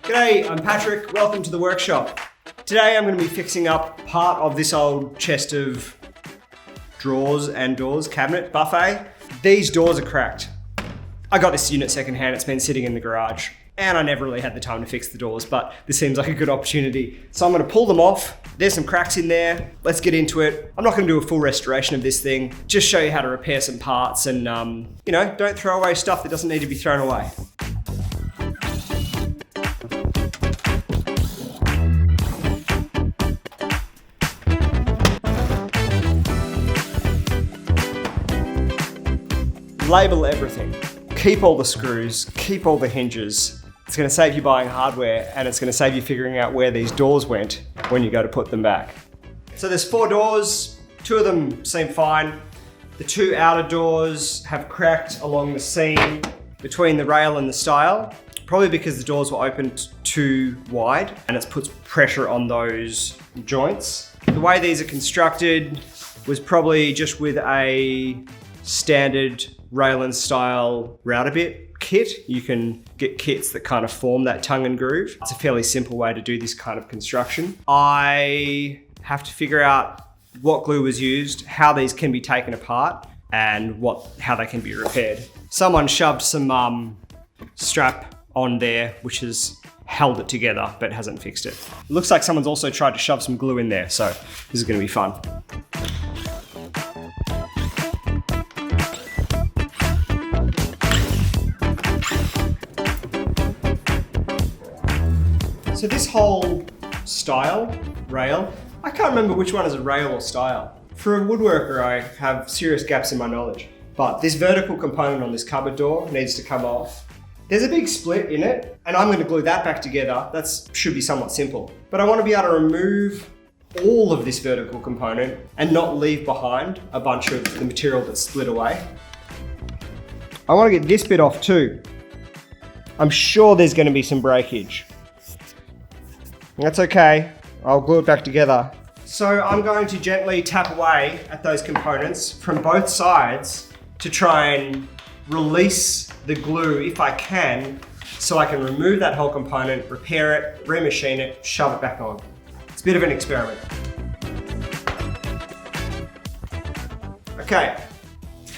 G'day, I'm Patrick. Welcome to the workshop. Today I'm going to be fixing up part of this old chest of drawers and doors cabinet buffet. These doors are cracked. I got this unit secondhand. It's been sitting in the garage and I never really had the time to fix the doors, but this seems like a good opportunity. So I'm going to pull them off. There's some cracks in there. Let's get into it. I'm not going to do a full restoration of this thing. Just show you how to repair some parts and, don't throw away stuff that doesn't need to be thrown away. Label everything. Keep all the screws, keep all the hinges. It's going to save you buying hardware and it's going to save you figuring out where these doors went when you go to put them back. So there's 4 doors, 2 of them seem fine. The 2 outer doors have cracked along the seam between the rail and the stile, probably because the doors were opened too wide and it's put pressure on those joints. The way these are constructed was probably just with a standard rail and style router bit kit. You can get kits that kind of form that tongue and groove. It's a fairly simple way to do this kind of construction. I have to figure out what glue was used, how these can be taken apart, and how they can be repaired. Someone shoved some strap on there, which has held it together, but hasn't fixed it. It looks like someone's also tried to shove some glue in there, so this is gonna be fun. So this whole stile, rail, I can't remember which one is a rail or stile. For a woodworker, I have serious gaps in my knowledge, but this vertical component on this cupboard door needs to come off. There's a big split in it, and I'm going to glue that back together. That should be somewhat simple, but I want to be able to remove all of this vertical component and not leave behind a bunch of the material that's split away. I want to get this bit off too. I'm sure there's going to be some breakage. That's okay, I'll glue it back together. So I'm going to gently tap away at those components from both sides to try and release the glue if I can, so I can remove that whole component, repair it, remachine it, shove it back on. It's a bit of an experiment. Okay,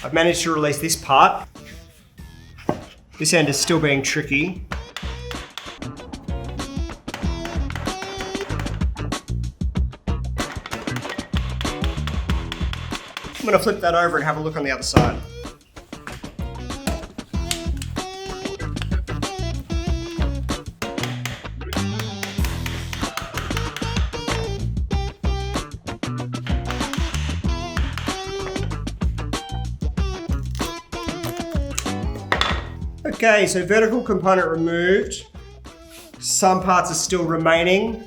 I've managed to release this part. This end is still being tricky. I'm going to flip that over and have a look on the other side. Okay, so vertical component removed. Some parts are still remaining.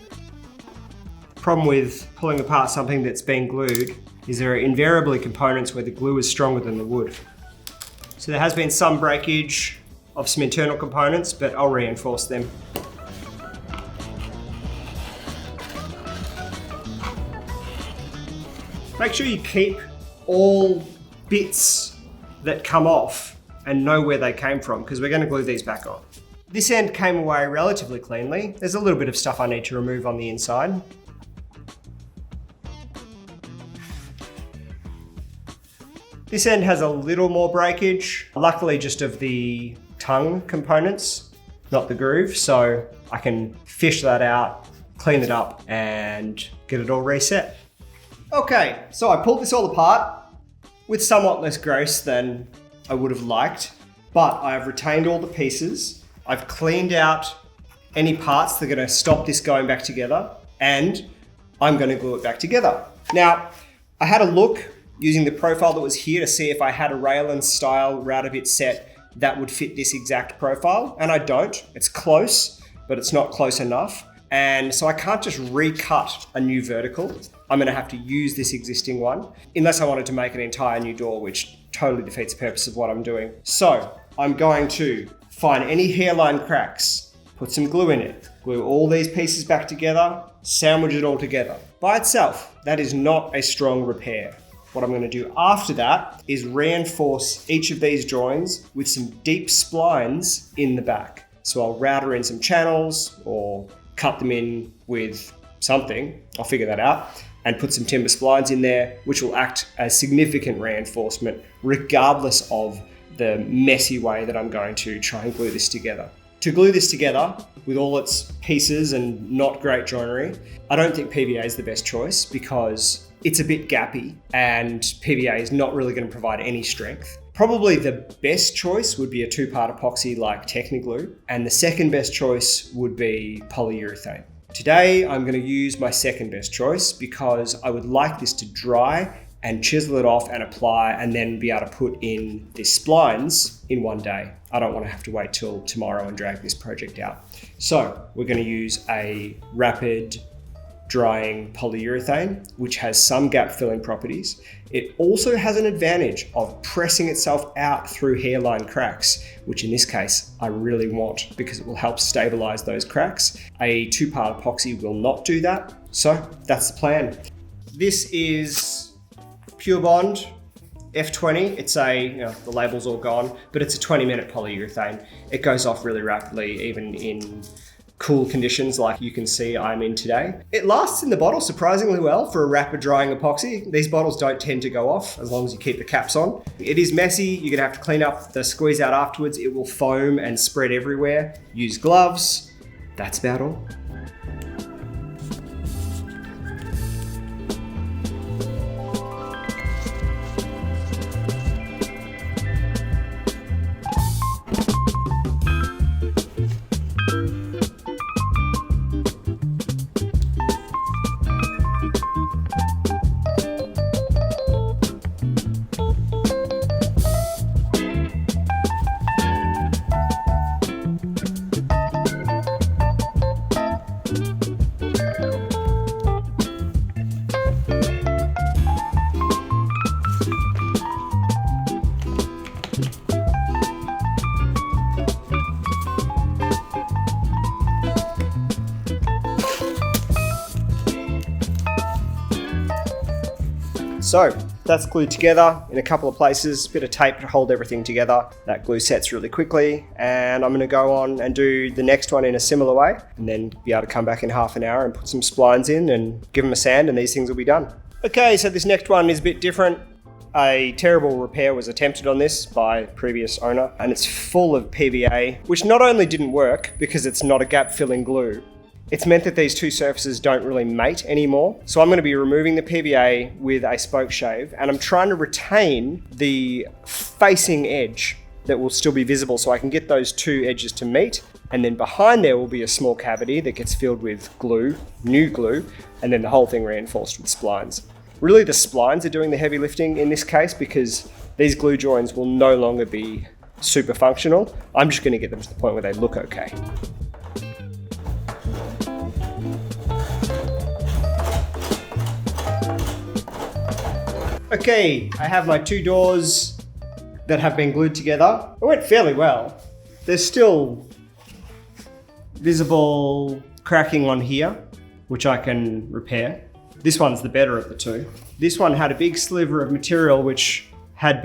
Problem with pulling apart something that's been glued is there are invariably components where the glue is stronger than the wood. So there has been some breakage of some internal components, but I'll reinforce them. Make sure you keep all bits that come off and know where they came from, because we're going to glue these back on. This end came away relatively cleanly. There's a little bit of stuff I need to remove on the inside. This end has a little more breakage, luckily just of the tongue components, not the groove, so I can fish that out, clean it up, and get it all reset. Okay, so I pulled this all apart with somewhat less grace than I would have liked, but I've retained all the pieces. I've cleaned out any parts that are going to stop this going back together, and I'm going to glue it back together. Now, I had a look using the profile that was here to see if I had a rail and style router bit set that would fit this exact profile, and I don't. It's close, but it's not close enough. And so I can't just recut a new vertical. I'm gonna have to use this existing one, unless I wanted to make an entire new door, which totally defeats the purpose of what I'm doing. So I'm going to find any hairline cracks, put some glue in it, glue all these pieces back together, sandwich it all together. By itself, that is not a strong repair. What I'm going to do after that is reinforce each of these joins with some deep splines in the back. So I'll router in some channels or cut them in with something, I'll figure that out, and put some timber splines in there, which will act as significant reinforcement regardless of the messy way that I'm going to try and glue this together. To glue this together with all its pieces and not great joinery, I don't think PVA is the best choice because it's a bit gappy and PVA is not really going to provide any strength. Probably the best choice would be a two-part epoxy like Techniglue, and the second best choice would be polyurethane. Today, I'm going to use my second best choice because I would like this to dry and chisel it off and apply and then be able to put in the splines in one day. I don't want to have to wait till tomorrow and drag this project out. So we're going to use a rapid drying polyurethane, which has some gap filling properties. It also has an advantage of pressing itself out through hairline cracks, which in this case I really want because it will help stabilize those cracks. A two-part epoxy will not do that. So that's the plan. This is Purbond F20. It's the label's all gone, but it's a 20-minute polyurethane. It goes off really rapidly, even in cool conditions like you can see I'm in today. It lasts in the bottle surprisingly well for a rapid drying epoxy. These bottles don't tend to go off as long as you keep the caps on. It is messy. You're gonna have to clean up the squeeze out afterwards. It will foam and spread everywhere. Use gloves. That's about all. So that's glued together in a couple of places, bit of tape to hold everything together. That glue sets really quickly, and I'm gonna go on and do the next one in a similar way and then be able to come back in half an hour and put some splines in and give them a sand and these things will be done. Okay, so this next one is a bit different. A terrible repair was attempted on this by previous owner and it's full of PVA, which not only didn't work because it's not a gap filling glue, it's meant that these two surfaces don't really mate anymore. So I'm going to be removing the PVA with a spoke shave and I'm trying to retain the facing edge that will still be visible so I can get those two edges to meet. And then behind there will be a small cavity that gets filled with glue, new glue, and then the whole thing reinforced with splines. Really the splines are doing the heavy lifting in this case because these glue joins will no longer be super functional. I'm just going to get them to the point where they look okay. Okay, I have my two doors that have been glued together. It went fairly well. There's still visible cracking on here, which I can repair. This one's the better of the two. This one had a big sliver of material which had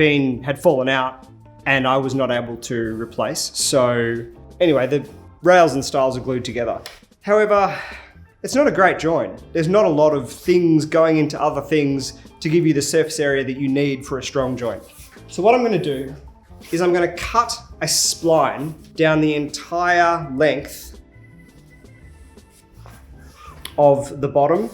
fallen out and I was not able to replace. So anyway, the rails and stiles are glued together. However, it's not a great join. There's not a lot of things going into other things to give you the surface area that you need for a strong joint. So what I'm going to do is I'm going to cut a spline down the entire length of the bottom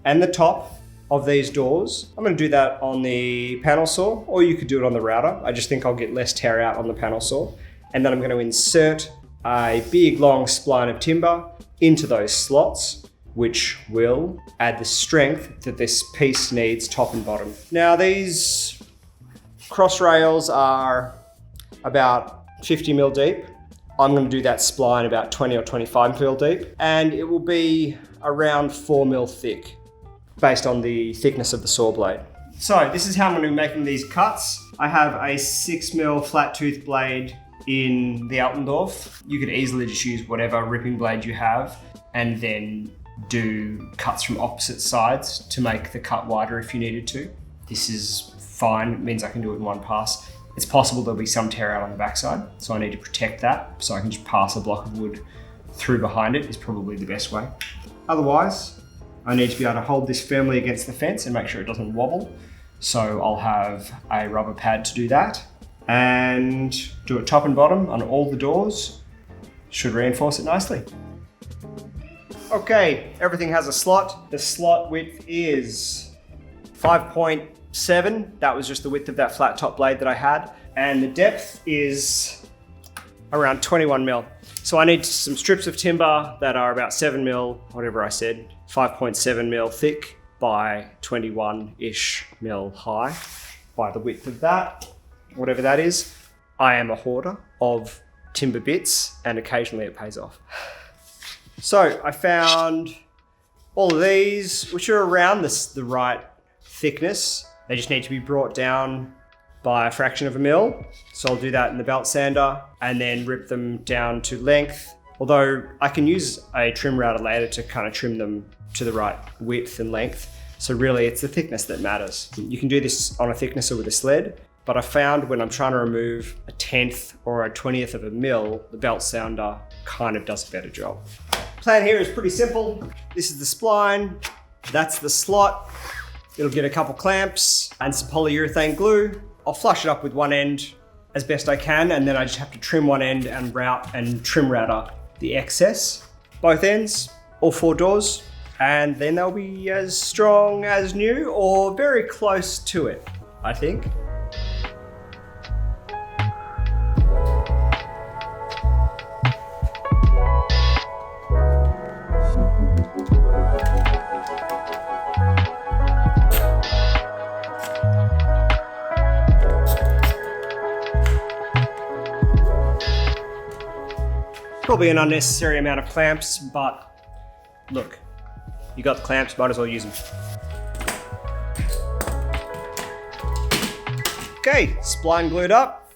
and the top of these doors. I'm going to do that on the panel saw, or you could do it on the router. I just think I'll get less tear out on the panel saw. And then I'm going to insert a big long spline of timber into those slots, which will add the strength that this piece needs top and bottom. Now these cross rails are about 50 mil deep. I'm going to do that spline about 20 or 25 mil deep, and it will be around 4 mil thick based on the thickness of the saw blade. So this is how I'm going to be making these cuts. I have a 6 mil flat tooth blade in the Altendorf. You could easily just use whatever ripping blade you have and then do cuts from opposite sides to make the cut wider if you needed to. This is fine, it means I can do it in one pass. It's possible there'll be some tear out on the backside, so I need to protect that. So I can just pass a block of wood through behind it is probably the best way. Otherwise, I need to be able to hold this firmly against the fence and make sure it doesn't wobble. So I'll have a rubber pad to do that and do it top and bottom on all the doors. Should reinforce it nicely. Okay, everything has a slot. The slot width is 5.7. That was just the width of that flat top blade that I had. And the depth is around 21 mil. So I need some strips of timber that are about 7 mil, whatever I said, 5.7 mil thick by 21-ish mil high by the width of that, whatever that is. I am a hoarder of timber bits and occasionally it pays off. So I found all of these, which are around the right thickness. They just need to be brought down by a fraction of a mil. So I'll do that in the belt sander and then rip them down to length. Although I can use a trim router later to kind of trim them to the right width and length. So really it's the thickness that matters. You can do this on a thicknesser with a sled, but I found when I'm trying to remove a 1/10 or a 20th of a mil, the belt sander kind of does a better job. Plan here is pretty simple. This is the spline, that's the slot. It'll get a couple clamps and some polyurethane glue. I'll flush it up with one end as best I can, and then I just have to trim one end and route and trim router the excess. Both ends, all 4 doors, and then they'll be as strong as new or very close to it, I think. Probably an unnecessary amount of clamps, but look, you got the clamps, might as well use them. Okay, spline glued up,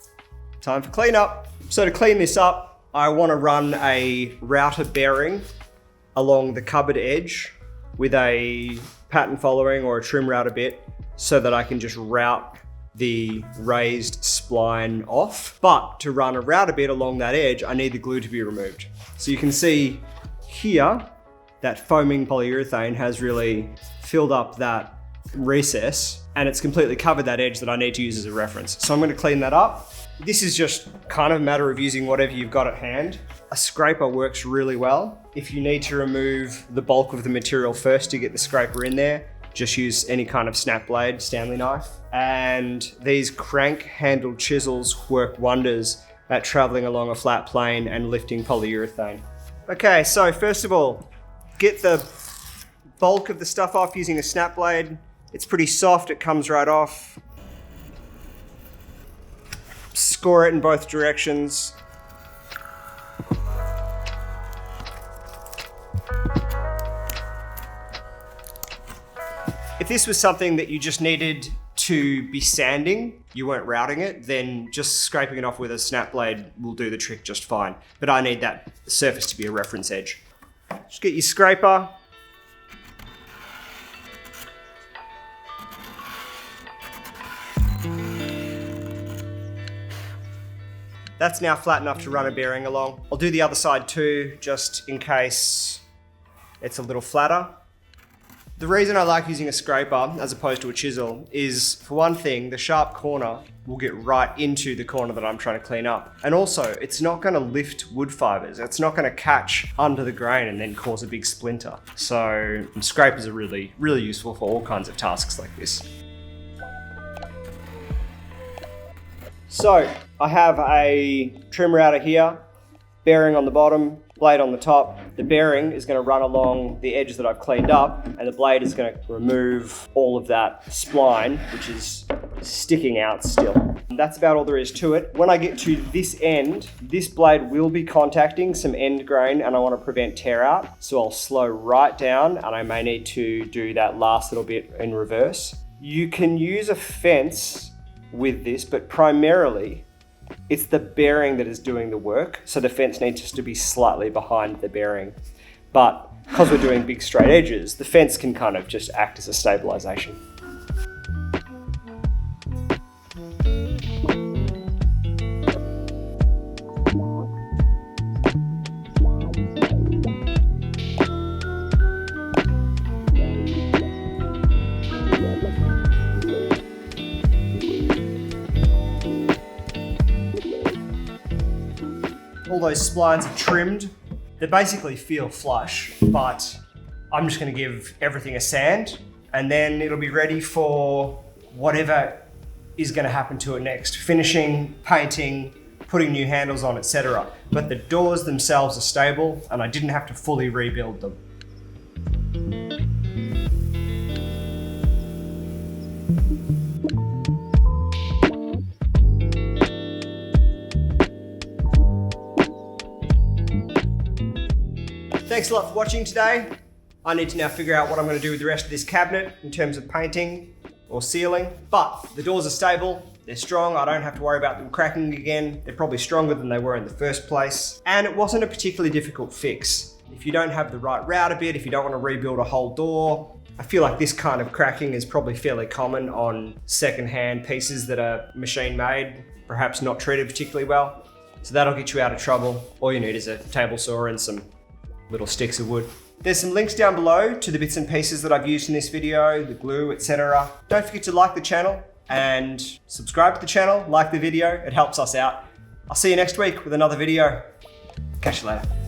time for cleanup. So to clean this up, I want to run a router bearing along the cupboard edge with a pattern following or a trim router bit so that I can just route the raised spline off. But to run a router bit along that edge, I need the glue to be removed. So you can see here that foaming polyurethane has really filled up that recess and it's completely covered that edge that I need to use as a reference. So I'm going to clean that up. This is just kind of a matter of using whatever you've got at hand. A scraper works really well. If you need to remove the bulk of the material first to get the scraper in there, just use any kind of snap blade, Stanley knife. And these crank handled chisels work wonders at traveling along a flat plane and lifting polyurethane. Okay, so first of all, get the bulk of the stuff off using a snap blade. It's pretty soft, it comes right off. Score it in both directions. If this was something that you just needed to be sanding, you weren't routing it, then just scraping it off with a snap blade will do the trick just fine. But I need that surface to be a reference edge. Just get your scraper. That's now flat enough to run a bearing along. I'll do the other side too, just in case it's a little flatter. The reason I like using a scraper as opposed to a chisel is, for one thing, the sharp corner will get right into the corner that I'm trying to clean up. And also, it's not going to lift wood fibers. It's not going to catch under the grain and then cause a big splinter. So scrapers are really, really useful for all kinds of tasks like this. So I have a trim router here, bearing on the bottom, blade on the top. The bearing is going to run along the edge that I've cleaned up, and the blade is going to remove all of that spline, which is sticking out still. And that's about all there is to it. When I get to this end, this blade will be contacting some end grain and I want to prevent tear out. So I'll slow right down and I may need to do that last little bit in reverse. You can use a fence with this, but primarily it's the bearing that is doing the work. So the fence needs just to be slightly behind the bearing. But because we're doing big straight edges, the fence can kind of just act as a stabilization. all those splines are trimmed. They basically feel flush, but I'm just gonna give everything a sand and then it'll be ready for whatever is gonna happen to it next. Finishing, painting, putting new handles on, etc. But the doors themselves are stable and I didn't have to fully rebuild them. Thanks a lot for watching today. I need to now figure out what I'm going to do with the rest of this cabinet in terms of painting or sealing. But the doors are stable, they're strong, I don't have to worry about them cracking again. They're probably stronger than they were in the first place. And it wasn't a particularly difficult fix. If you don't have the right router bit, if you don't want to rebuild a whole door, I feel like this kind of cracking is probably fairly common on second-hand pieces that are machine made, perhaps not treated particularly well. So that'll get you out of trouble. All you need is a table saw and some little sticks of wood. There's some links down below to the bits and pieces that I've used in this video, the glue, etc. Don't forget to like the channel and subscribe to the channel, like the video, it helps us out. I'll see you next week with another video. Catch you later.